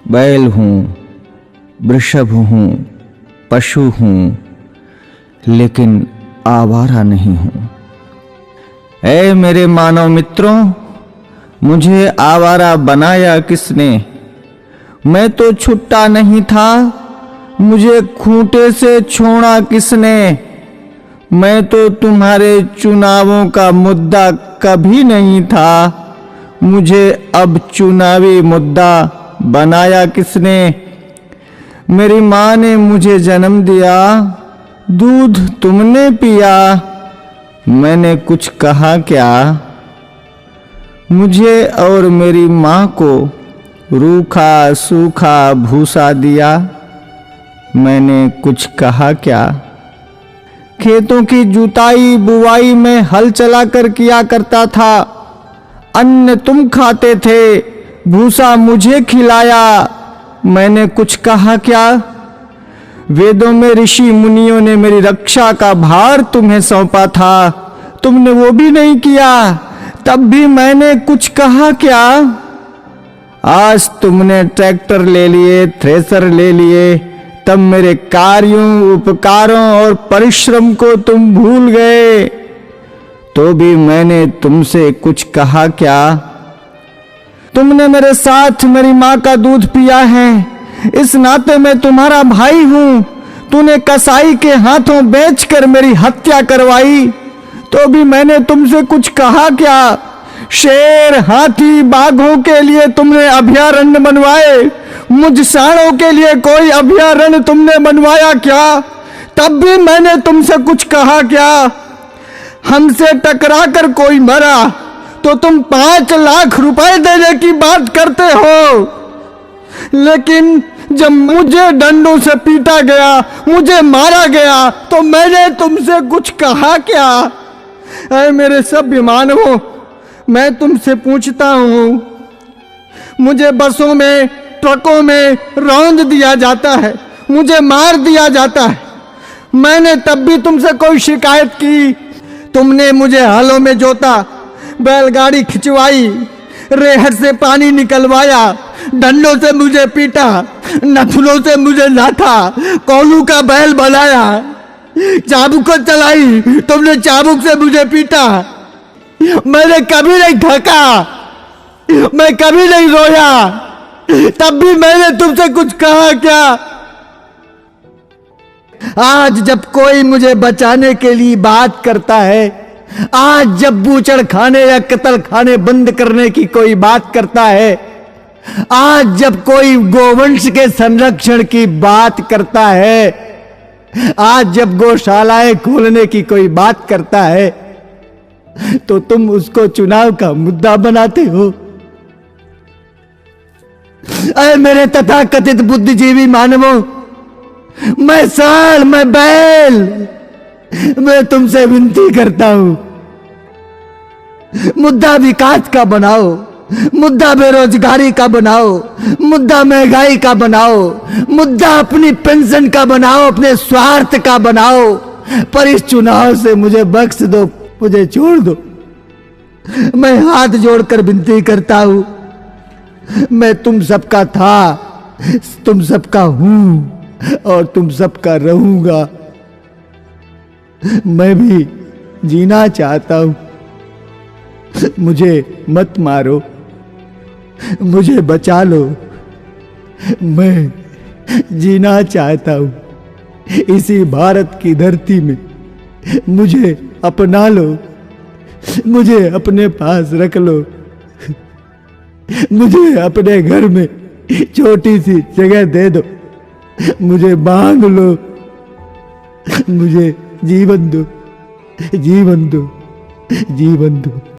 बैल हूँ, वृषभ हूँ, पशु हूँ, लेकिन आवारा नहीं हूँ। ऐ मेरे मानव मित्रों, मुझे आवारा बनाया किसने? मैं तो छुट्टा नहीं था, मुझे खूंटे से छोड़ा किसने? मैं तो तुम्हारे चुनावों का मुद्दा कभी नहीं था, मुझे अब चुनावी मुद्दा बनाया किसने? मेरी माँ ने मुझे जन्म दिया, दूध तुमने पिया, मैंने कुछ कहा क्या? मुझे और मेरी माँ को रूखा सूखा भूसा दिया, मैंने कुछ कहा क्या? खेतों की जुताई बुवाई में हल चलाकर किया करता था, अन्न तुम खाते थे, भूसा मुझे खिलाया, मैंने कुछ कहा क्या? वेदों में ऋषि मुनियों ने मेरी रक्षा का भार तुम्हें सौंपा था, तुमने वो भी नहीं किया, तब भी मैंने कुछ कहा क्या? आज तुमने ट्रैक्टर ले लिए, थ्रेसर ले लिए, तब मेरे कार्यों, उपकारों और परिश्रम को तुम भूल गए, तो भी मैंने तुमसे कुछ कहा क्या? तुमने मेरे साथ मेरी माँ का दूध पिया है, इस नाते मैं तुम्हारा भाई हूं। तूने कसाई के हाथों बेचकर मेरी हत्या करवाई, तो भी मैंने तुमसे कुछ कहा क्या? शेर, हाथी, बाघों के लिए तुमने अभयारण्य बनवाए, मुझ सांडों के लिए कोई अभयारण्य तुमने बनवाया क्या? तब भी मैंने तुमसे कुछ कहा क्या? हमसे टकराकर कोई मरा तो तुम 5 लाख रुपए देने की बात करते हो, लेकिन जब मुझे डंडों से पीटा गया, मुझे मारा गया, तो मैंने तुमसे कुछ कहा क्या? ऐ मेरे सभ्य मानवों, मैं तुमसे पूछता हूं, मुझे बसों में, ट्रकों में रौंद दिया जाता है, मुझे मार दिया जाता है, मैंने तब भी तुमसे कोई शिकायत की? तुमने मुझे हलों में जोता, बैलगाड़ी खिंचवाई, रेहड़ से पानी निकलवाया, डंडों से मुझे पीटा, नथुनों से मुझे लाथा, कोलू का बैल बनाया, चाबुक चलाई, तुमने चाबुक से मुझे पीटा, मैंने कभी नहीं थका, मैं कभी नहीं रोया, तब भी मैंने तुमसे कुछ कहा क्या? आज जब कोई मुझे बचाने के लिए बात करता है, आज जब बूचड़ खाने या कत्ल खाने बंद करने की कोई बात करता है, आज जब कोई गोवंश के संरक्षण की बात करता है, आज जब गौशालाएं खोलने की कोई बात करता है, तो तुम उसको चुनाव का मुद्दा बनाते हो। अरे मेरे तथाकथित बुद्धिजीवी मानवों, मैं साल, मैं बैल, मैं तुमसे विनती करता हूं, मुद्दा विकास का बनाओ, मुद्दा बेरोजगारी का बनाओ, मुद्दा महंगाई का बनाओ, मुद्दा अपनी पेंशन का बनाओ, अपने स्वार्थ का बनाओ, पर इस चुनाव से मुझे बख्श दो, मुझे छोड़ दो। मैं हाथ जोड़कर विनती करता हूं, मैं तुम सबका था, तुम सबका हूं और तुम सबका रहूंगा। मैं भी जीना चाहता हूं, मुझे मत मारो, मुझे बचा लो, मैं जीना चाहता हूं इसी भारत की धरती में, मुझे अपना लो, मुझे अपने पास रख लो, मुझे अपने घर में छोटी सी जगह दे दो, मुझे बांध लो, मुझे जीवन दो, जीवन दो, जीवन दो।